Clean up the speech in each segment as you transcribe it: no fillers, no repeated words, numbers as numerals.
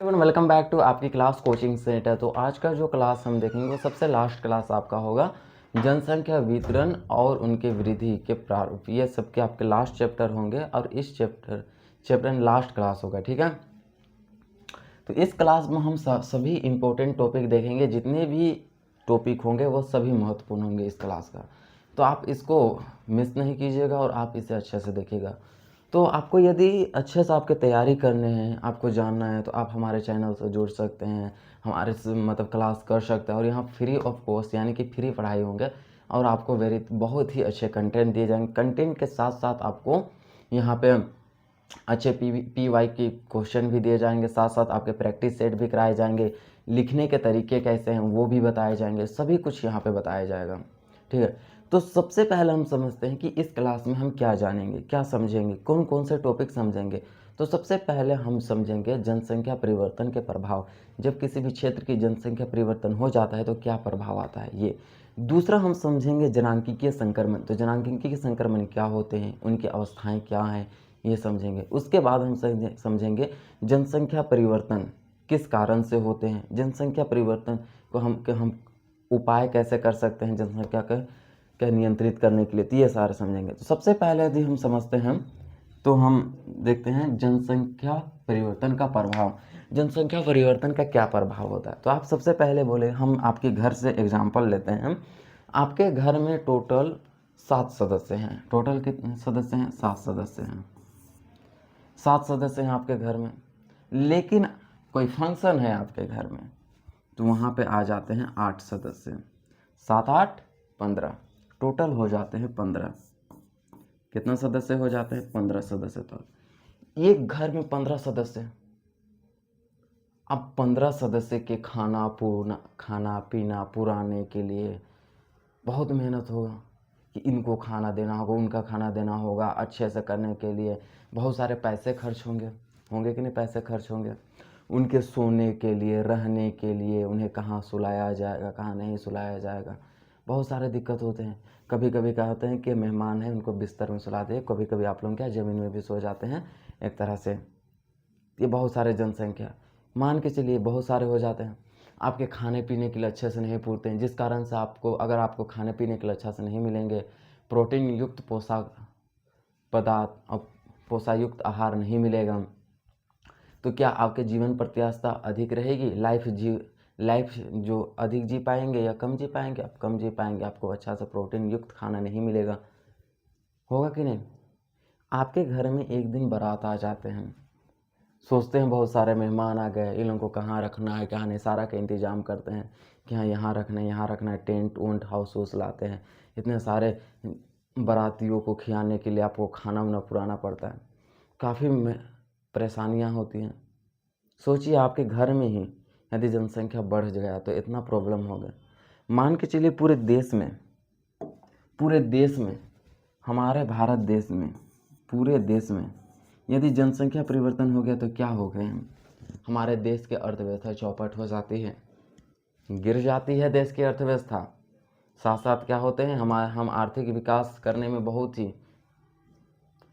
Welcome back to आपकी class coaching centre. तो आज का जो क्लास हम देखेंगे वो सबसे लास्ट क्लास आपका होगा जनसंख्या वितरण और उनके वृद्धि के प्रारूप। ये सबके आपके लास्ट चैप्टर होंगे और इस चैप्टर लास्ट क्लास होगा, ठीक है। तो इस क्लास में हम सभी इम्पोर्टेंट टॉपिक देखेंगे। जितने भी टॉपिक होंगे वो सभी महत्वपूर्ण होंगे इस क्लास का। तो आप इसको मिस नहीं कीजिएगा और आप इसे अच्छे से देखिएगा। तो आपको यदि अच्छे से आपके तैयारी करने हैं, आपको जानना है, तो आप हमारे चैनल से जुड़ सकते हैं, हमारे से मतलब क्लास कर सकते हैं। और यहाँ फ्री ऑफ कॉस्ट यानी कि फ्री पढ़ाई होंगे और आपको बहुत ही अच्छे कंटेंट दिए जाएंगे। कंटेंट के साथ साथ आपको यहाँ पे अच्छे PY के क्वेश्चन भी दिए जाएंगे, साथ साथ आपके प्रैक्टिस सेट भी कराए जाएंगे, लिखने के तरीके कैसे हैं वो भी बताए जाएंगे, सभी कुछ यहाँ पे बताया जाएगा, ठीक है। तो सबसे पहले हम समझते हैं कि इस क्लास में हम क्या जानेंगे, क्या समझेंगे, कौन कौन से टॉपिक समझेंगे। तो सबसे पहले हम समझेंगे जनसंख्या परिवर्तन के प्रभाव। जब किसी भी क्षेत्र की जनसंख्या परिवर्तन हो जाता है तो क्या प्रभाव आता है ये। दूसरा हम समझेंगे जनांकीय संक्रमण। तो जनांकीय संक्रमण क्या होते हैं, उनकी अवस्थाएं क्या हैं, ये समझेंगे। उसके बाद हम समझेंगे जनसंख्या परिवर्तन किस कारण से होते हैं, जनसंख्या परिवर्तन को हम उपाय कैसे कर सकते हैं जनसंख्या का नियंत्रित करने के लिए, तो ये सारे समझेंगे। तो सबसे पहले यदि हम समझते हैं तो हम देखते हैं जनसंख्या परिवर्तन का प्रभाव। जनसंख्या परिवर्तन का क्या प्रभाव होता है। तो आप सबसे पहले बोले, हम आपके घर से एग्जाम्पल लेते हैं। आपके घर में टोटल 7 सदस्य हैं। टोटल कितने सदस्य हैं? 7 सदस्य हैं। 7 सदस्य हैं आपके घर में, लेकिन कोई फंक्शन है आपके घर में तो वहाँ पे आ जाते हैं 8 सदस्य। 7 8 15, टोटल हो जाते हैं 15। कितना सदस्य हो जाते हैं? 15 सदस्य। तो एक घर में 15 सदस्य। अब 15 सदस्य के खाना पीना पुराने के लिए बहुत मेहनत होगा कि इनको खाना देना होगा, उनका खाना देना होगा, अच्छे से करने के लिए बहुत सारे पैसे खर्च होंगे। होंगे कि नहीं? पैसे खर्च होंगे उनके सोने के लिए, रहने के लिए, उन्हें कहाँ सुलाया जाएगा, कहाँ नहीं सुलाया जाएगा, बहुत सारे दिक्कत होते हैं। कभी कभी क्या होते हैं कि मेहमान हैं उनको बिस्तर में सुलाते हैं, कभी कभी आप लोग क्या ज़मीन में भी सो जाते हैं एक तरह से। ये बहुत सारे जनसंख्या मान के चलिए बहुत सारे हो जाते हैं। आपके खाने पीने के लिए अच्छे से नहीं पूरते हैं, जिस कारण से अगर आपको खाने पीने के लिए अच्छा से नहीं मिलेंगे, प्रोटीन युक्त पोषक पदार्थ और पोषायुक्त आहार नहीं मिलेगा, तो क्या आपके जीवन प्रत्याशा अधिक रहेगी? लाइफ जो अधिक जी पाएंगे या कम जी पाएंगे? आप कम जी पाएंगे। आपको अच्छा सा प्रोटीन युक्त खाना नहीं मिलेगा। होगा कि नहीं? आपके घर में एक दिन बारात आ जाते हैं, सोचते हैं बहुत सारे मेहमान आ गए, इन लोगों को कहाँ रखना है कहाँ नहीं, सारा का इंतज़ाम करते हैं कि हाँ यहाँ रखना है यहाँ रखना है। टेंट वोंट हाउस वूस लाते हैं, इतने सारे बारातियों को खिलाने के लिए आपको खाना वाना पुराना पड़ता है, काफ़ी परेशानियाँ होती हैं। सोचिए आपके घर में ही यदि जनसंख्या बढ़ गया तो इतना प्रॉब्लम होगा। मान के चलिए पूरे देश में हमारे भारत देश में पूरे देश में यदि जनसंख्या परिवर्तन हो गया तो क्या हो गए हम? हमारे देश की अर्थव्यवस्था चौपट हो जाती है, गिर जाती है देश की अर्थव्यवस्था। साथ साथ क्या होते हैं, हम आर्थिक विकास करने में बहुत ही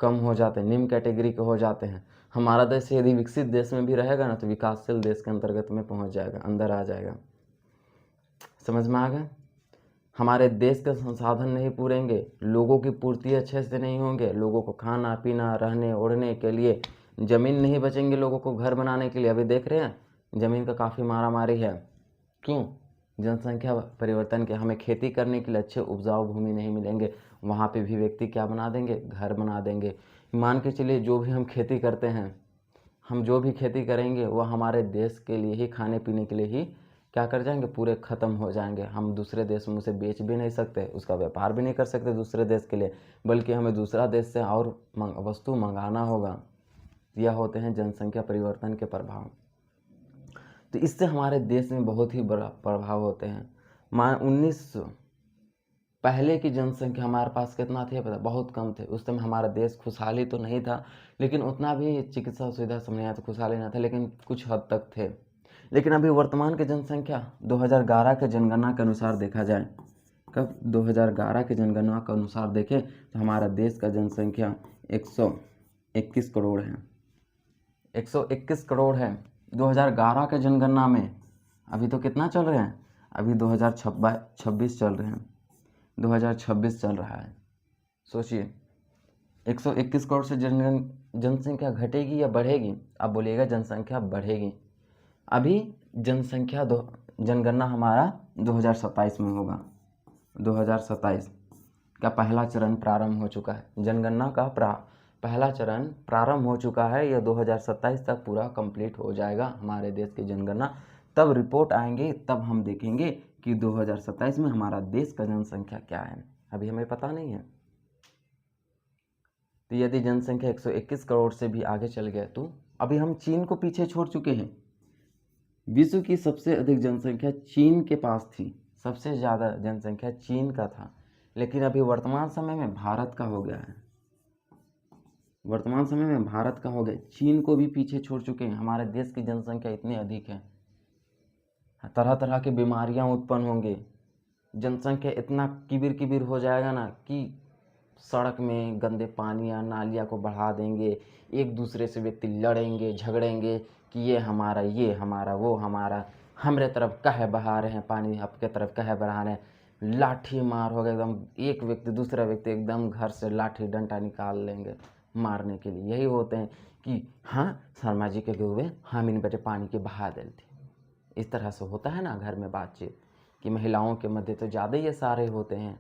कम हो जाते हैं, निम्न कैटेगरी के हो जाते हैं। हमारा देश यदि विकसित देश में भी रहेगा ना तो विकासशील देश के अंतर्गत में पहुंच जाएगा, अंदर आ जाएगा। समझ में आ गया? हमारे देश के संसाधन नहीं पूरेंगे, लोगों की पूर्ति अच्छे से नहीं होंगे, लोगों को खाना पीना रहने ओढ़ने के लिए ज़मीन नहीं बचेंगे, लोगों को घर बनाने के लिए। अभी देख रहे हैं ज़मीन का काफ़ी मारा मारी है। क्यों? जनसंख्या परिवर्तन के। हमें खेती करने के लिए अच्छे उपजाऊ भूमि नहीं मिलेंगे, वहाँ पे भी व्यक्ति क्या बना देंगे? घर बना देंगे। मान के चलिए जो भी हम खेती करते हैं, हम जो भी खेती करेंगे वह हमारे देश के लिए ही, खाने पीने के लिए ही क्या कर जाएंगे? पूरे ख़त्म हो जाएंगे। हम दूसरे देश में उसे बेच भी नहीं सकते, उसका व्यापार भी नहीं कर सकते दूसरे देश के लिए, बल्कि हमें दूसरा देश से और वस्तु मंगाना होगा। यह होते हैं जनसंख्या परिवर्तन के प्रभाव। तो इससे हमारे देश में बहुत ही बड़ा प्रभाव होते हैं। मान 19 पहले की जनसंख्या हमारे पास कितना थी पता? बहुत कम थे। उस समय हमारा देश खुशहाली तो नहीं था, लेकिन उतना भी चिकित्सा सुविधा सब नहीं था, खुशहाली नहीं था, लेकिन कुछ हद तक थे। लेकिन अभी वर्तमान की जनसंख्या 2011 के जनगणना के अनुसार देखा जाए, कब? 2011 के जनगणना के अनुसार देखें तो हमारा देश का जनसंख्या 121 करोड़ है। 121 करोड़ है। 2011 के जनगणना में अभी तो कितना चल रहे हैं, अभी 2026 चल रहे हैं, 2026 चल रहा है। सोचिए 121 करोड़ से जनसंख्या घटेगी या बढ़ेगी? आप बोलिएगा जनसंख्या बढ़ेगी। अभी जनगणना हमारा 2027 में होगा। 2027 का पहला चरण प्रारंभ हो चुका है। जनगणना का पहला चरण प्रारंभ हो चुका है। यह 2027 तक पूरा कंप्लीट हो जाएगा हमारे देश की जनगणना। तब रिपोर्ट आएंगे, तब हम देखेंगे कि 2027 में हमारा देश का जनसंख्या क्या है। अभी हमें पता नहीं है। तो यदि जनसंख्या 121 करोड़ से भी आगे चल गया तो अभी हम चीन को पीछे छोड़ चुके हैं। विश्व की सबसे अधिक जनसंख्या चीन के पास थी, सबसे ज़्यादा जनसंख्या चीन का था, लेकिन अभी वर्तमान समय में भारत का हो गया है। वर्तमान समय में भारत का हो गया, चीन को भी पीछे छोड़ चुके हैं। हमारे देश की जनसंख्या इतनी अधिक है, तरह तरह की बीमारियां उत्पन्न होंगे, जनसंख्या इतना किबिर किबिर हो जाएगा ना कि सड़क में गंदे पानी या नालियाँ को बढ़ा देंगे, एक दूसरे से व्यक्ति लड़ेंगे झगड़ेंगे कि ये हमारा वो हमारा, हमरे तरफ काहे बहा रहे हैं पानी, आपके तरफ काहे बढ़ा रहे हैं। लाठी मार होगा एकदम, एक व्यक्ति दूसरा व्यक्ति एकदम घर से लाठी डंडा निकाल लेंगे मारने के लिए। यही होते हैं कि हाँ शर्मा जी के हुए हम इन बेटे पानी के बहा देते। इस तरह से होता है ना घर में बातचीत, कि महिलाओं के मध्य तो ज़्यादा ये सारे होते हैं।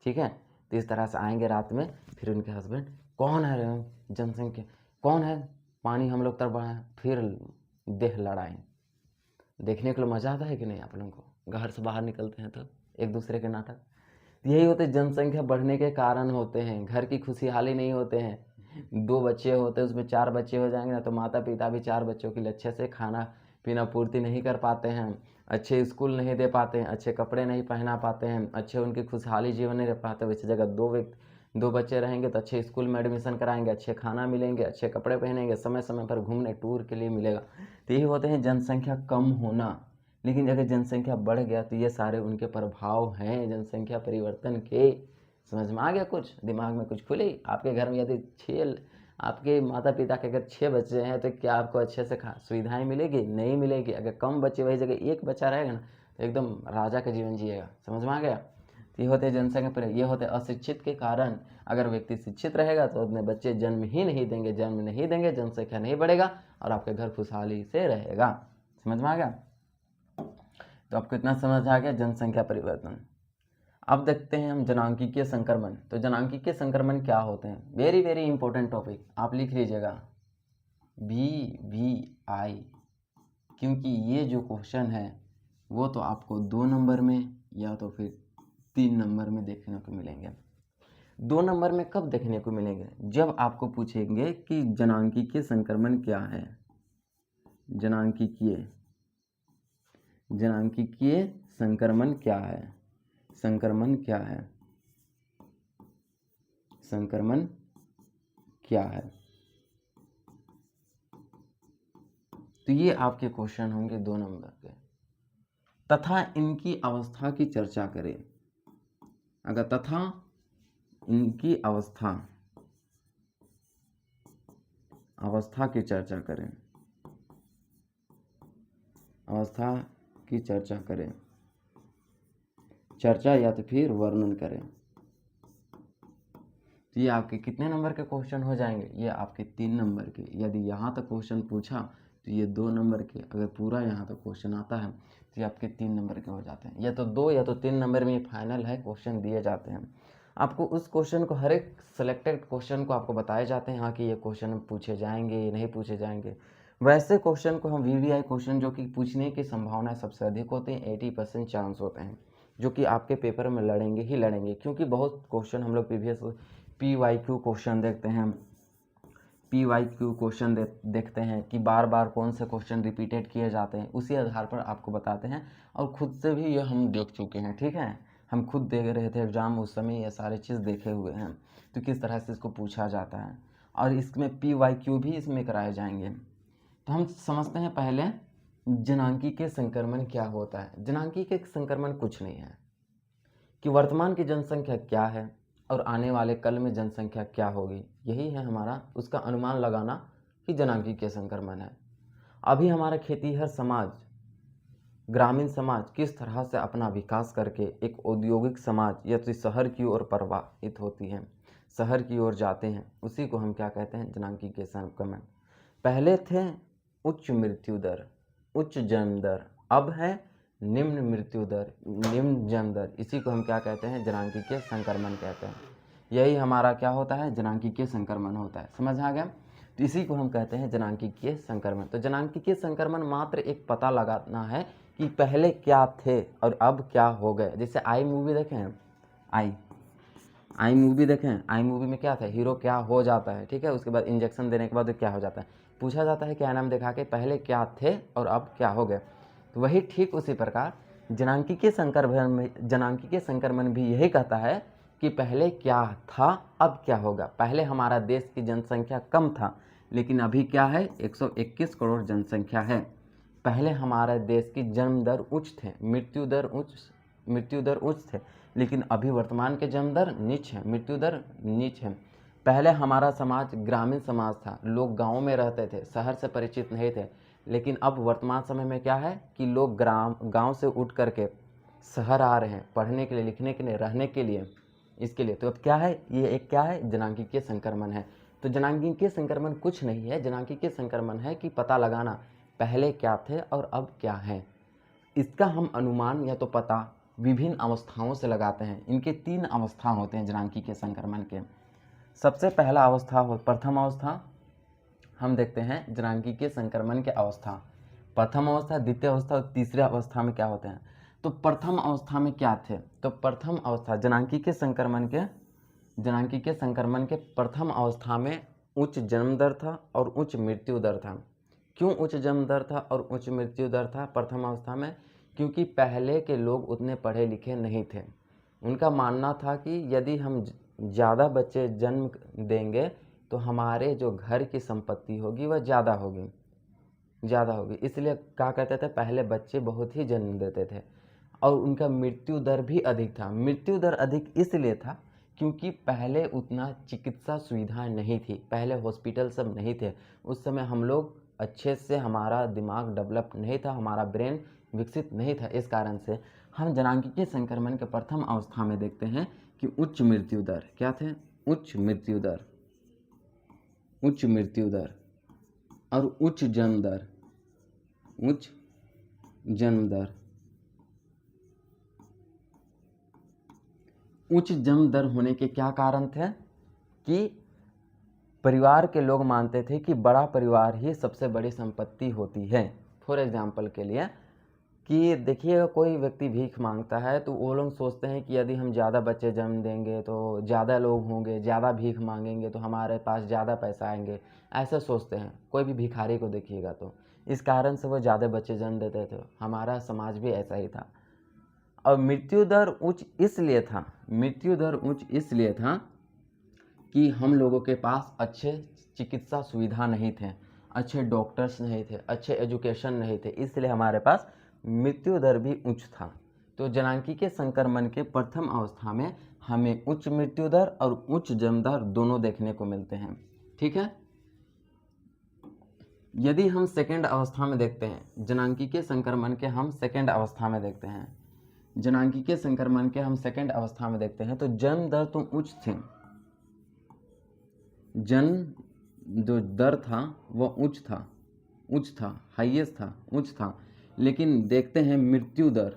ठीक है, तो इस तरह से आएंगे रात में, फिर उनके हस्बैंड कौन है जनसंख्या, कौन है पानी हम लोग तरफ बढ़ाएं, फिर देह लड़ाएं। देखने के लिए मज़ा आता है कि नहीं आप लोगों को? घर से बाहर निकलते हैं तो एक दूसरे के नाटक। यही होते जनसंख्या बढ़ने के कारण होते हैं, घर की खुशहाली नहीं होते हैं। 2 बच्चे होते हैं उसमें 4 बच्चे हो जाएंगे ना, तो माता पिता भी 4 बच्चों के लिए अच्छे से खाना पीना पूर्ति नहीं कर पाते हैं, अच्छे स्कूल नहीं दे पाते हैं, अच्छे कपड़े नहीं पहना पाते हैं, अच्छे उनकी खुशहाली जीवन नहीं रह पाते। वैसे जगह 2 बच्चे रहेंगे तो अच्छे स्कूल में एडमिशन कराएंगे, अच्छे खाना मिलेंगे, अच्छे कपड़े पहनेंगे, समय समय पर घूमने टूर के लिए मिलेगा। तो यही होते हैं जनसंख्या कम होना। लेकिन अगर जनसंख्या बढ़ गया तो ये सारे उनके प्रभाव हैं जनसंख्या परिवर्तन के। समझ में आ गया? कुछ दिमाग में कुछ खुली? आपके घर में यदि आपके माता पिता के अगर 6 बच्चे हैं तो क्या आपको अच्छे से सुविधाएं मिलेगी? नहीं मिलेगी। अगर कम बच्चे वही जगह 1 बच्चा रहेगा ना तो एकदम राजा का जीवन जिएगा। समझ में आ गया? तो ये होते जनसंख्या पर, ये होते अशिक्षित के कारण। अगर व्यक्ति शिक्षित रहेगा तो अपने बच्चे जन्म नहीं देंगे, जनसंख्या नहीं बढ़ेगा और आपके घर खुशहाली से रहेगा। समझ में आ गया? तो आपको इतना समझ आ गया जनसंख्या परिवर्तन। अब देखते हैं हम जनांकीय संक्रमण। तो जनांकीय संक्रमण क्या होते हैं? वेरी वेरी इंपॉर्टेंट टॉपिक, आप लिख लीजिएगा VVI, क्योंकि ये जो क्वेश्चन है वो तो आपको 2 नंबर में या तो फिर 3 नंबर में देखने को मिलेंगे। 2 नंबर में कब देखने को मिलेंगे? जब आपको पूछेंगे कि जनांकीय संक्रमण क्या है। जनांकीय संक्रमण क्या है? संक्रमण क्या है? संक्रमण क्या है? तो ये आपके क्वेश्चन होंगे 2 नंबर के। तथा इनकी अवस्था की चर्चा करें। अगर तथा इनकी अवस्था की चर्चा करें, अवस्था की चर्चा करें, चर्चा या तो फिर वर्णन करें। तो ये आपके कितने नंबर के क्वेश्चन हो जाएंगे? ये आपके 3 नंबर के। यदि यहाँ तक क्वेश्चन पूछा तो ये 2 नंबर के। अगर पूरा यहाँ तक क्वेश्चन आता है तो ये आपके 3 नंबर के हो जाते हैं। या तो 2 या तो 3 नंबर में ये फाइनल है, क्वेश्चन दिए जाते हैं आपको। उस क्वेश्चन को, हर एक सेलेक्टेड क्वेश्चन को आपको बताए जाते हैं हाँ कि ये क्वेश्चन पूछे जाएंगे, ये नहीं पूछे जाएंगे। वैसे क्वेश्चन को हम VVI क्वेश्चन जो कि पूछने की संभावना सबसे अधिक होती है, 80% चांस होते हैं जो कि आपके पेपर में लड़ेंगे ही लड़ेंगे। क्योंकि बहुत क्वेश्चन हम लोग प्रीवियस PYQ क्वेश्चन देखते हैं, PYQ क्वेश्चन देखते हैं कि बार बार कौन से क्वेश्चन रिपीटेड किए जाते हैं, उसी आधार पर आपको बताते हैं। और खुद से भी ये हम देख चुके हैं। ठीक है, हम खुद दे रहे थे एग्ज़ाम, उस समय ये सारे चीज़ देखे हुए हैं तो किस तरह से इसको पूछा जाता है। और इसमें PYQ भी इसमें कराए जाएंगे। तो हम समझते हैं पहले जनांकीय संक्रमण क्या होता है। जनांकीय संक्रमण कुछ नहीं है कि वर्तमान की जनसंख्या क्या है और आने वाले कल में जनसंख्या क्या होगी, यही है हमारा उसका अनुमान लगाना कि जनांकीय संक्रमण है। अभी हमारा खेतीहर समाज, ग्रामीण समाज किस तरह से अपना विकास करके एक औद्योगिक समाज या तो शहर की ओर प्रवाहित होती है, शहर की ओर जाते हैं, उसी को हम क्या कहते हैं, जनांगीय संक्रमण। पहले थे उच्च मृत्यु दर, उच्च जन्म दर, अब है निम्न मृत्यु दर, निम्न जन्म दर, इसी को हम क्या कहते हैं, जनांगीय संक्रमण कहते हैं। यही हमारा क्या होता है, जनांगीय संक्रमण होता है। समझ आ गया? तो इसी को हम कहते हैं जनांगीय संक्रमण। तो जनांगीय संक्रमण मात्र एक पता लगाना है कि पहले क्या थे और अब क्या हो गए। जैसे आई मूवी देखें हैं, आई मूवी देखें, आई मूवी में क्या था, हीरो क्या हो जाता है, ठीक है, उसके बाद इंजेक्शन देने के बाद क्या हो जाता है, पूछा जाता है क्या नाम दिखा के पहले क्या थे और अब क्या हो गए। तो वही ठीक उसी प्रकार जनांगीय संक्रमण भी यही कहता है कि पहले क्या था अब क्या होगा। पहले हमारा देश की जनसंख्या कम था, लेकिन अभी क्या है, 121 करोड़ जनसंख्या है। पहले हमारे देश की जन्म दर उच्च थे, मृत्यु दर उच्च थे, लेकिन अभी वर्तमान के जन्म दर नीच है, मृत्यु दर नीच है। पहले हमारा समाज ग्रामीण समाज था, लोग गाँव में रहते थे, शहर से परिचित नहीं थे, लेकिन अब वर्तमान समय में क्या है कि लोग गाँव से उठ करके शहर आ रहे हैं पढ़ने के लिए, लिखने के लिए, रहने के लिए, इसके लिए। तो अब क्या है, ये एक क्या है, जनांगीय संक्रमण है। तो जनांगीय संक्रमण कुछ नहीं है, जनांगीय संक्रमण है कि पता लगाना पहले क्या थे और अब क्या है। इसका हम अनुमान या तो पता विभिन्न अवस्थाओं से लगाते हैं। इनके 3 अवस्था होते हैं जनांगीय संक्रमण के। सबसे पहला अवस्था प्रथम अवस्था, हम देखते हैं जनांगीय संक्रमण के अवस्था, प्रथम अवस्था, द्वितीय अवस्था और तीसरे अवस्था में क्या होते हैं। तो प्रथम अवस्था में क्या थे, तो प्रथम अवस्था जनांगीय संक्रमण के प्रथम अवस्था में उच्च जन्म दर था और उच्च मृत्यु दर था। क्यों उच्च जन्म दर था और उच्च मृत्यु दर था प्रथम अवस्था में? क्योंकि पहले के लोग उतने पढ़े लिखे नहीं थे। उनका मानना था कि यदि हम ज़्यादा बच्चे जन्म देंगे तो हमारे जो घर की संपत्ति होगी वह ज़्यादा होगी, इसलिए क्या कहते थे, पहले बच्चे बहुत ही जन्म देते थे। और उनका मृत्यु दर भी अधिक था। मृत्यु दर अधिक इसलिए था क्योंकि पहले उतना चिकित्सा सुविधाएं नहीं थी, पहले हॉस्पिटल सब नहीं थे। उस समय हम लोग अच्छे से, हमारा दिमाग डेवलप नहीं था, हमारा ब्रेन विकसित नहीं था। इस कारण से हम जनांगीय संक्रमण के प्रथम अवस्था में देखते हैं कि उच्च मृत्यु दर क्या थे, उच्च मृत्यु दर और उच्च जन्म दर, उच्च जन्म दर होने के क्या कारण थे कि परिवार के लोग मानते थे कि बड़ा परिवार ही सबसे बड़ी संपत्ति होती है। फॉर एग्जाम्पल के लिए कि देखिए, कोई व्यक्ति भीख मांगता है तो वो लोग सोचते हैं कि यदि हम ज़्यादा बच्चे जन्म देंगे तो ज़्यादा लोग होंगे, ज़्यादा भीख मांगेंगे तो हमारे पास ज़्यादा पैसा आएंगे, ऐसा सोचते हैं। कोई भी भिखारी को देखिएगा तो इस कारण से वो ज़्यादा बच्चे जन्म देते थे। हमारा समाज भी ऐसा ही था। और मृत्यु दर उच्च इसलिए था कि हम लोगों के पास अच्छे चिकित्सा सुविधा नहीं थे, अच्छे डॉक्टर्स नहीं थे, अच्छे एजुकेशन नहीं थे, इसलिए हमारे पास मृत्यु दर भी उच्च था। तो जनांगीय संक्रमण के प्रथम अवस्था में हमें उच्च मृत्यु दर और उच्च जन्म दर दोनों देखने को मिलते हैं। ठीक है। यदि हम सेकेंड अवस्था में देखते हैं जनांगीय संक्रमण के, हम सेकेंड अवस्था में देखते हैं जनांगीय संक्रमण के, हम सेकेंड अवस्था में देखते हैं तो जन्म दर तो उच्च थी, जन्म जो दर था वह उच्च था, हाईएस्ट था, उच्च था, लेकिन देखते हैं मृत्यु दर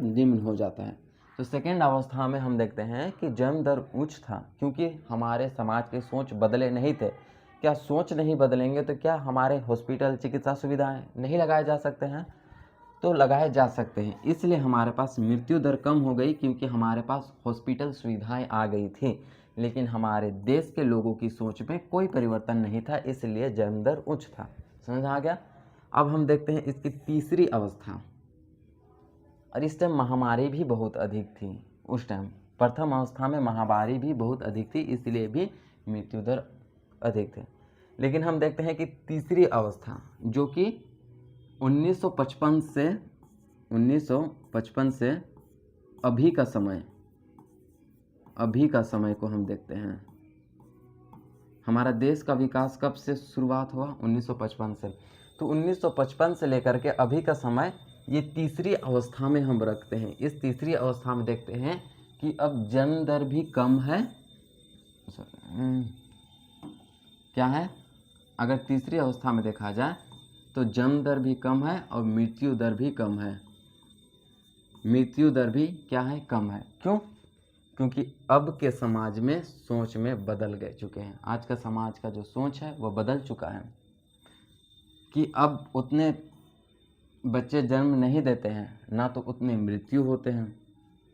निम्न हो जाता है। तो सेकेंड अवस्था में हम देखते हैं कि जन्म दर उच्च था क्योंकि हमारे समाज के सोच बदले नहीं थे। क्या सोच नहीं बदलेंगे तो क्या हमारे हॉस्पिटल, चिकित्सा सुविधाएं नहीं लगाए जा सकते हैं? तो लगाए जा सकते हैं। इसलिए हमारे पास मृत्यु दर कम हो गई क्योंकि हमारे पास हॉस्पिटल सुविधाएं आ गई थी, लेकिन हमारे देश के लोगों की सोच में कोई परिवर्तन नहीं था, इसलिए जन्म दर उच्च था। समझ आ गया? अब हम देखते हैं इसकी तीसरी अवस्था। और इस टाइम महामारी भी बहुत अधिक थी। उस टाइम प्रथम अवस्था में महामारी भी बहुत अधिक थी, इसलिए भी मृत्यु दर अधिक थे। लेकिन हम देखते हैं कि तीसरी अवस्था जो कि 1955 से अभी का समय को हम देखते हैं। हमारा देश का विकास कब से शुरुआत हुआ? 1955 से। तो 1955 से लेकर के अभी का समय ये तीसरी अवस्था में हम रखते हैं। इस तीसरी अवस्था में देखते हैं कि अब जन्म दर भी कम है। क्या है? अगर तीसरी अवस्था में देखा जाए तो जन्म दर भी कम है और मृत्यु दर भी कम है। मृत्यु दर भी क्या है? कम है। क्यों? क्योंकि अब के समाज में सोच में बदल गए चुके हैं। आज का समाज का जो सोच है वो बदल चुका है कि अब उतने बच्चे जन्म नहीं देते हैं, ना तो उतने मृत्यु होते हैं।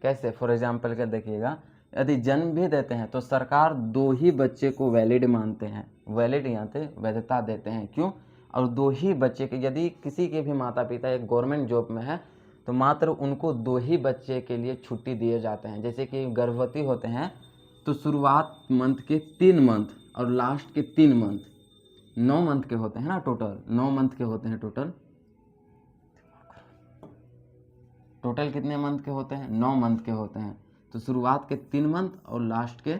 कैसे? फॉर एग्जाम्पल क्या देखिएगा, यदि जन्म भी देते हैं तो सरकार 2 ही बच्चे को वैलिड मानते हैं, वैलिड यहाँ से वैधता देते हैं। क्यों? और 2 ही बच्चे के, यदि किसी के भी माता पिता एक गवर्नमेंट जॉब में है तो मात्र उनको 2 ही बच्चे के लिए छुट्टी दिए जाते हैं। जैसे कि गर्भवती होते हैं तो शुरुआत मंथ के 3 मंथ और लास्ट के 3 मंथ, 9 मंथ के होते हैं ना, टोटल 9 मंथ के होते हैं। टोटल कितने मंथ के होते हैं? 9 मंथ के होते हैं। तो शुरुआत के 3 मंथ और लास्ट के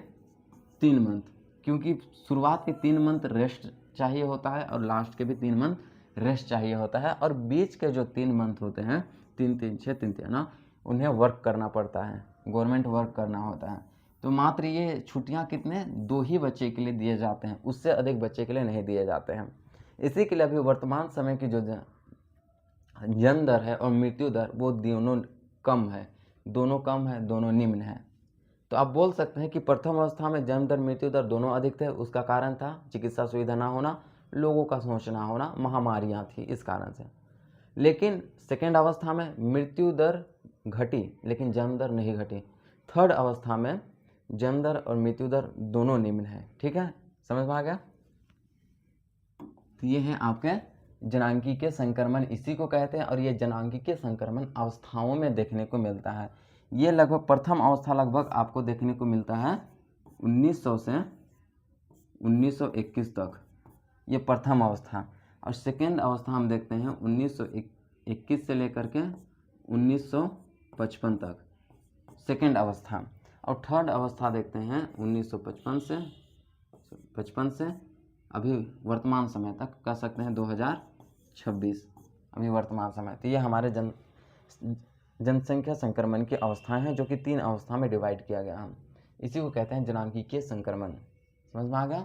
3 मंथ, क्योंकि शुरुआत के 3 मंथ रेस्ट चाहिए होता है और लास्ट के भी 3 मंथ रेस्ट चाहिए होता है, और बीच के जो 3 मंथ होते हैं, 3-3-6 ना, उन्हें वर्क करना पड़ता है, गवर्नमेंट वर्क करना होता है। तो मात्र ये छुट्टियां कितने? 2 ही बच्चे के लिए दिए जाते हैं, उससे अधिक बच्चे के लिए नहीं दिए जाते हैं। इसी के लिए अभी वर्तमान समय की जो जन्म दर है और मृत्यु दर वो दोनों कम है, दोनों निम्न है। तो आप बोल सकते हैं कि प्रथम अवस्था में जन्म दर मृत्यु दर दोनों अधिक थे। उसका कारण था चिकित्सा सुविधा ना होना, लोगों का सोच ना होना, महामारियां थी, इस कारण से। लेकिन सेकेंड अवस्था में मृत्यु दर घटी लेकिन जन्म दर नहीं घटी। थर्ड अवस्था में जन्म दर और मृत्यु दर दोनों निम्न है। ठीक है, समझ में आ गया? तो ये हैं आपके जनांगीय संक्रमण, इसी को कहते हैं, और ये जनांगीय संक्रमण अवस्थाओं में देखने को मिलता है। ये लगभग प्रथम अवस्था लगभग आपको देखने को मिलता है 1900 से 1921 तक, ये प्रथम अवस्था। और सेकेंड अवस्था हम देखते हैं 1921 से लेकर के 1955 तक, सेकेंड अवस्था। और थर्ड अवस्था देखते हैं 1955 से अभी वर्तमान समय तक, कह सकते हैं 2026, अभी वर्तमान समय। तो ये हमारे जनसंख्या संक्रमण की अवस्थाएं हैं, जो कि 3 अवस्था में डिवाइड किया गया है। इसी को कहते हैं जनांगीय संक्रमण। समझ में आ गया?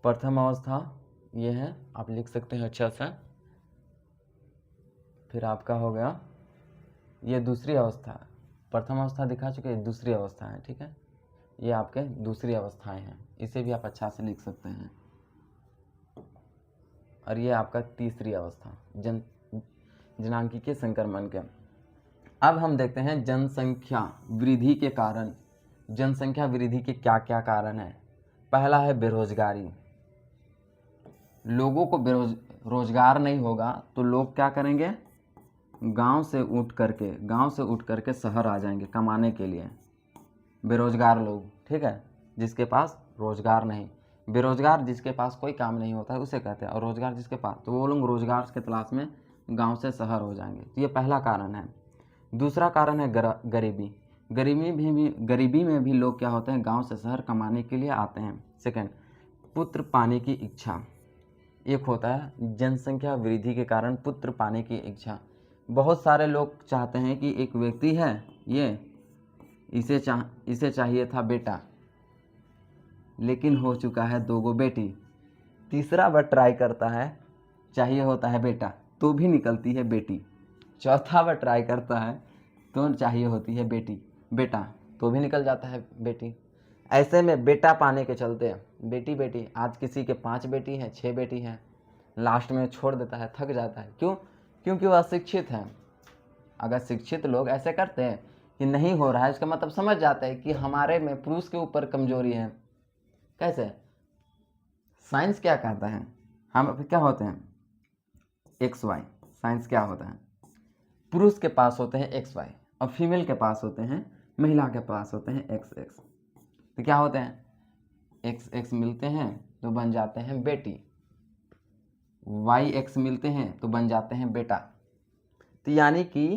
प्रथम अवस्था ये है, आप लिख सकते हैं अच्छा से। फिर आपका हो गया ये दूसरी अवस्था। प्रथम अवस्था दिखा चुके, दूसरी अवस्था है। ठीक है, ये आपके दूसरी अवस्थाएं हैं, इसे भी आप अच्छा से लिख सकते हैं। और ये आपका तीसरी अवस्था जनांगीय संक्रमण के। अब हम देखते हैं जनसंख्या वृद्धि के कारण। जनसंख्या वृद्धि के क्या क्या कारण है? पहला है बेरोजगारी। लोगों को रोजगार नहीं होगा तो लोग क्या करेंगे? गांव से उठ करके शहर आ जाएंगे कमाने के लिए। बेरोजगार लोग, ठीक है, जिसके पास रोजगार नहीं। बेरोजगार जिसके पास कोई काम नहीं होता है उसे कहते हैं, और रोजगार जिसके पास, तो वो लोग रोजगार के तलाश में गांव से शहर हो जाएंगे। तो ये पहला कारण है। दूसरा कारण है गरीबी। गरीबी में भी लोग क्या होते हैं? गांव से शहर कमाने के लिए आते हैं। सेकंड, पुत्र पाने की इच्छा। एक होता है जनसंख्या वृद्धि के कारण पुत्र पाने की इच्छा। बहुत सारे लोग चाहते हैं कि एक व्यक्ति है, इसे चाहिए था बेटा, लेकिन हो चुका है 2 बेटी। तीसरा बार ट्राई करता है, चाहिए होता है बेटा, तो भी निकलती है बेटी। चौथा बार ट्राई करता है तो चाहिए होती है बेटा, तो भी निकल जाता है बेटी। ऐसे में बेटा पाने के चलते बेटी आज किसी के 5 बेटी हैं, 6 बेटी हैं, लास्ट में छोड़ देता है, थक जाता है। क्यों? क्योंकि वह अशिक्षित है। अगर शिक्षित लोग ऐसे करते हैं कि नहीं हो रहा है, इसका मतलब समझ जाता है कि हमारे में पुरुष के ऊपर कमजोरी है। कैसे? साइंस क्या कहता है? हम क्या होते हैं? XY। साइंस क्या होता है? पुरुष के पास होते हैं XY और फीमेल के पास होते हैं, महिला के पास होते हैं XX। तो क्या होते हैं? XX मिलते हैं तो बन जाते हैं बेटी, YX मिलते हैं तो बन जाते हैं बेटा। तो यानी कि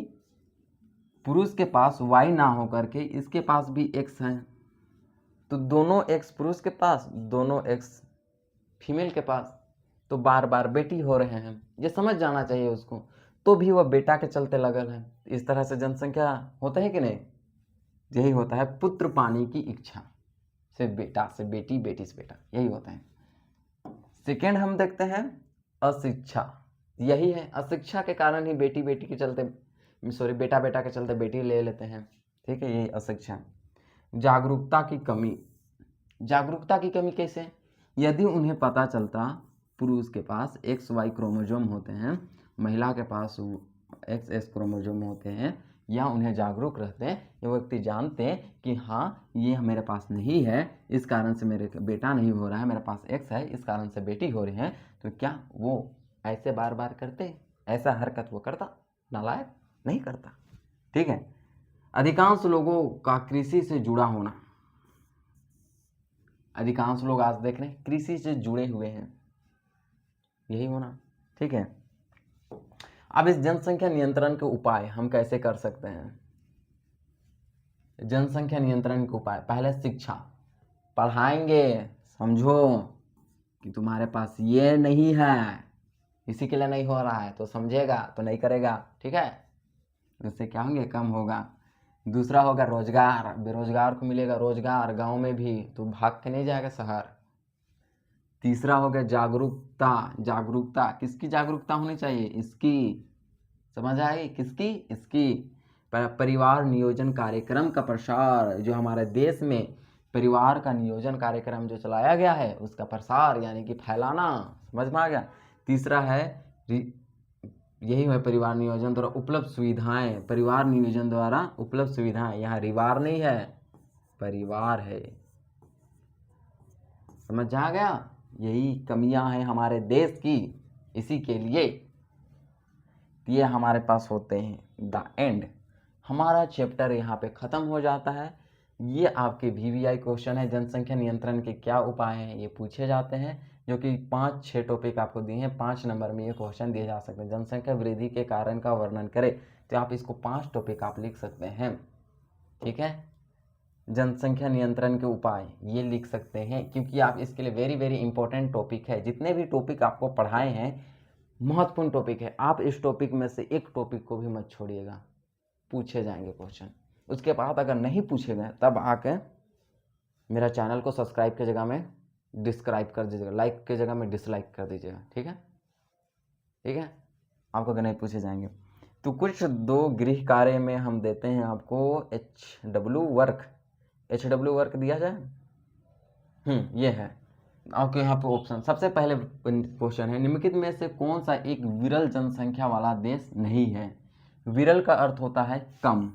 पुरुष के पास Y ना हो करके इसके पास भी X है, तो दोनों एक्स पुरुष के पास, दोनों एक्स फीमेल के पास, तो बार बार बेटी हो रहे हैं, ये समझ जाना चाहिए उसको। तो भी वह बेटा के चलते लगल है। इस तरह से जनसंख्या होता है कि नहीं? यही होता है पुत्र पाने की इच्छा, से बेटा से बेटी, बेटी से बेटा, यही होता है। सेकेंड हम देखते हैं अशिक्षा। यही है, अशिक्षा के कारण ही बेटी बेटी के चलते, सॉरी, बेटा बेटा के चलते बेटी ले लेते हैं। ठीक है, यही अशिक्षा। जागरूकता की कमी। जागरूकता की कमी कैसे? यदि उन्हें पता चलता पुरुष के पास XY क्रोमोसोम होते हैं, महिला के पास XX क्रोमोसोम होते हैं, या उन्हें जागरूक रहते हैं, ये व्यक्ति जानते हैं कि हाँ ये मेरे पास नहीं है, इस कारण से मेरे बेटा नहीं हो रहा है, मेरे पास X है इस कारण से बेटी हो रही है, तो क्या वो ऐसे बार बार करते? ऐसा हरकत वो करता? नालायक नहीं करता। ठीक है। अधिकांश लोगों का कृषि से जुड़ा होना। अधिकांश लोग आज देख रहे हैं कृषि से जुड़े हुए हैं, यही होना। ठीक है। अब इस जनसंख्या नियंत्रण के उपाय हम कैसे कर सकते हैं? जनसंख्या नियंत्रण के उपाय, पहले शिक्षा, पढ़ाएंगे, समझो कि तुम्हारे पास ये नहीं है, इसी के लिए नहीं हो रहा है, तो समझेगा तो नहीं करेगा। ठीक है, उससे क्या होंगे? कम होगा। दूसरा होगा रोजगार, बेरोजगार को मिलेगा रोजगार गांव में भी, तो भाग के नहीं जाएगा शहर। तीसरा हो गया जागरूकता। जागरूकता, किसकी जागरूकता होनी चाहिए? इसकी, समझ आई? किसकी? इसकी। परिवार नियोजन कार्यक्रम का प्रसार, जो हमारे देश में परिवार का नियोजन कार्यक्रम जो चलाया गया है उसका प्रसार, यानी कि फैलाना। समझ में आ गया? तीसरा है यही है परिवार नियोजन द्वारा उपलब्ध सुविधाएं। परिवार नियोजन द्वारा उपलब्ध सुविधाएं, यहाँ रिवार नहीं है, परिवार है। समझ आ गया? यही कमियां हैं हमारे देश की, इसी के लिए ये हमारे पास होते हैं। द एंड, हमारा चैप्टर यहाँ पे ख़त्म हो जाता है। ये आपके VVI क्वेश्चन है, जनसंख्या नियंत्रण के क्या उपाय हैं ये पूछे जाते हैं, जो कि 5-6 टॉपिक आपको दिए हैं। 5 नंबर में ये क्वेश्चन दिए जा सकते हैं। जनसंख्या वृद्धि के कारण का वर्णन करें, तो आप इसको 5 टॉपिक आप लिख सकते हैं। ठीक है, जनसंख्या नियंत्रण के उपाय ये लिख सकते हैं, क्योंकि आप इसके लिए वेरी वेरी इंपॉर्टेंट टॉपिक है। जितने भी टॉपिक आपको पढ़ाए हैं महत्वपूर्ण टॉपिक है, आप इस टॉपिक में से एक टॉपिक को भी मत छोड़िएगा, पूछे जाएंगे क्वेश्चन। उसके बाद अगर नहीं पूछे गए तब आके मेरा चैनल को सब्सक्राइब की जगह में डिस्क्राइब कर दीजिएगा, लाइक की जगह में डिसलाइक कर दीजिएगा। ठीक है, ठीक है, आपको अगर नहीं पूछे जाएंगे तो कुछ 2 गृह कार्य में हम देते हैं आपको HW वर्क। HW वर्क दिया जाए, ये है आपके यहाँ पे ऑप्शन। सबसे पहले क्वेश्चन है, निम्नलिखित में से कौन सा एक विरल जनसंख्या वाला देश नहीं है? विरल का अर्थ होता है कम।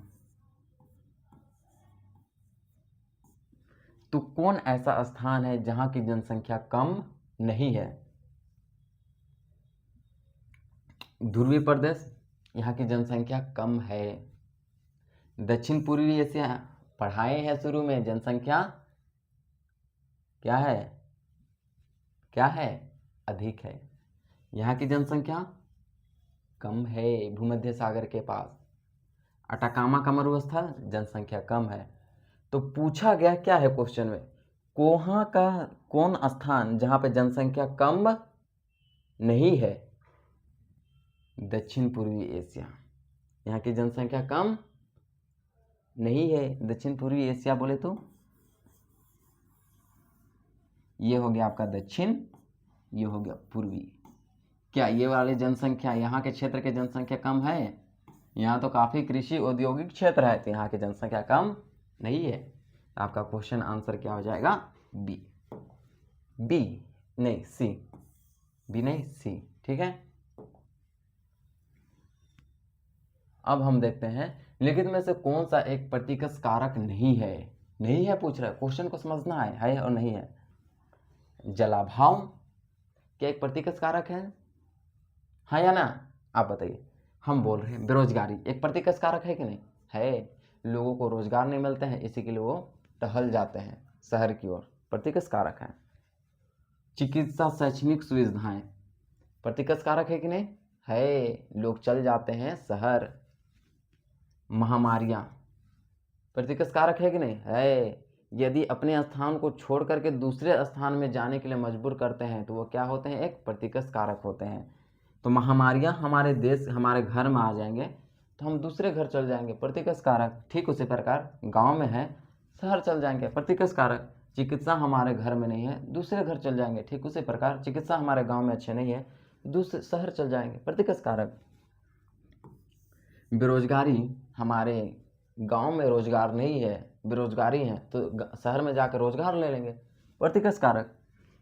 तो कौन ऐसा स्थान है जहां की जनसंख्या कम नहीं है? ध्रुवीय प्रदेश, यहाँ की जनसंख्या कम है। दक्षिण पूर्वी एशिया, पढ़ाए हैं शुरू में, जनसंख्या क्या है? क्या है? अधिक है। यहाँ की जनसंख्या कम है, भूमध्य सागर के पास। अटाकामा का मरुस्थल, जनसंख्या कम है। तो पूछा गया क्या है क्वेश्चन में? कोहा का कौन स्थान जहां पे जनसंख्या कम नहीं है? दक्षिण पूर्वी एशिया, यहाँ की जनसंख्या कम नहीं है। दक्षिण पूर्वी एशिया बोले तो ये हो गया आपका दक्षिण, ये हो गया पूर्वी। क्या ये वाली जनसंख्या, यहाँ के क्षेत्र की जनसंख्या कम है? यहाँ तो काफ़ी कृषि औद्योगिक क्षेत्र है, तो यहाँ की जनसंख्या कम नहीं है। आपका क्वेश्चन आंसर क्या हो जाएगा? बी। बी नहीं सी, बी नहीं सी। ठीक है, अब हम देखते हैं लिखित में से कौन सा एक प्रतिकस कारक नहीं है? नहीं है पूछ रहा है, क्वेश्चन को समझना है और नहीं है। जलाभाव क्या एक प्रतिकस कारक है? हाँ या ना? आप बताइए। हम बोल रहे हैं बेरोजगारी एक प्रतिकस कारक है कि नहीं है? लोगों को रोजगार नहीं मिलते हैं, इसी के लिए वो टहल जाते हैं शहर की ओर, प्रतिकस कारक है। चिकित्सा शैक्षणिक सुविधाएं प्रतिकस कारक है कि नहीं है? लोग चल जाते हैं शहर। महामारियां प्रतिकस कारक है कि नहीं है? यदि अपने स्थान को छोड़ करके दूसरे स्थान में जाने के लिए मजबूर करते हैं तो वो क्या होते हैं, एक प्रतिकर्ष कारक होते हैं। तो महामारियाँ हमारे देश हमारे घर में आ जाएंगे तो हम दूसरे घर चल जाएंगे, प्रतिकर्ष कारक। ठीक उसी प्रकार गांव में है, शहर चल जाएंगे, प्रतिकर्ष कारक। चिकित्सा हमारे घर में नहीं है, दूसरे घर चल जाएंगे। ठीक उसी प्रकार चिकित्सा हमारे गांव में अच्छे नहीं है, दूसरे शहर चल जाएंगे, प्रतिकर्ष कारक। बेरोजगारी, हमारे गांव में रोजगार नहीं है, बेरोजगारी है, तो शहर में जाकर रोजगार ले लेंगे, प्रतिकर्ष कारक।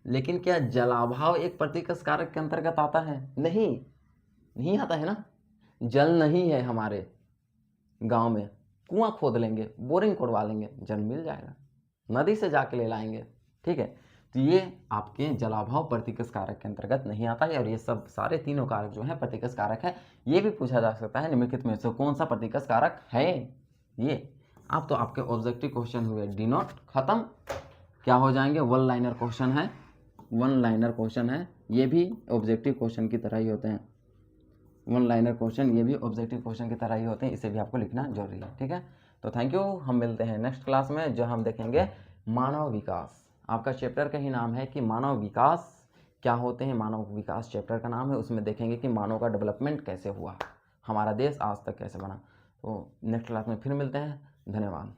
लेकिन क्या जलाभाव एक प्रतिकर्ष कारक के अंतर्गत आता है? नहीं आता है ना। जल नहीं है हमारे गांव में, कुआं खोद लेंगे, बोरिंग खोदवा लेंगे, जल मिल जाएगा, नदी से जाके ले लाएंगे। ठीक है, तो ये आपके जलाभाव प्रतिकर्ष कारक के अंतर्गत नहीं आता है। और ये सब सारे तीनों कारक जो हैं प्रतिकर्ष कारक है। ये भी पूछा जा सकता है निम्नलिखित में से कौन सा प्रतिकर्ष कारक है। ये आप तो आपके ऑब्जेक्टिव क्वेश्चन हुए, डिनोट खत्म, क्या हो जाएंगे, वन लाइनर क्वेश्चन है, वन लाइनर क्वेश्चन है। ये भी ऑब्जेक्टिव क्वेश्चन की तरह ही होते हैं, वन लाइनर क्वेश्चन ये भी ऑब्जेक्टिव क्वेश्चन की तरह ही होते हैं, इसे भी आपको लिखना जरूरी है। ठीक है, तो थैंक यू, हम मिलते हैं नेक्स्ट क्लास में, जो हम देखेंगे मानव विकास। आपका चैप्टर का ही नाम है कि मानव विकास क्या होते हैं, मानव विकास चैप्टर का नाम है। उसमें देखेंगे कि मानव का डेवलपमेंट कैसे हुआ, हमारा देश आज तक कैसे बना। तो नेक्स्ट क्लास में फिर मिलते हैं, धन्यवाद।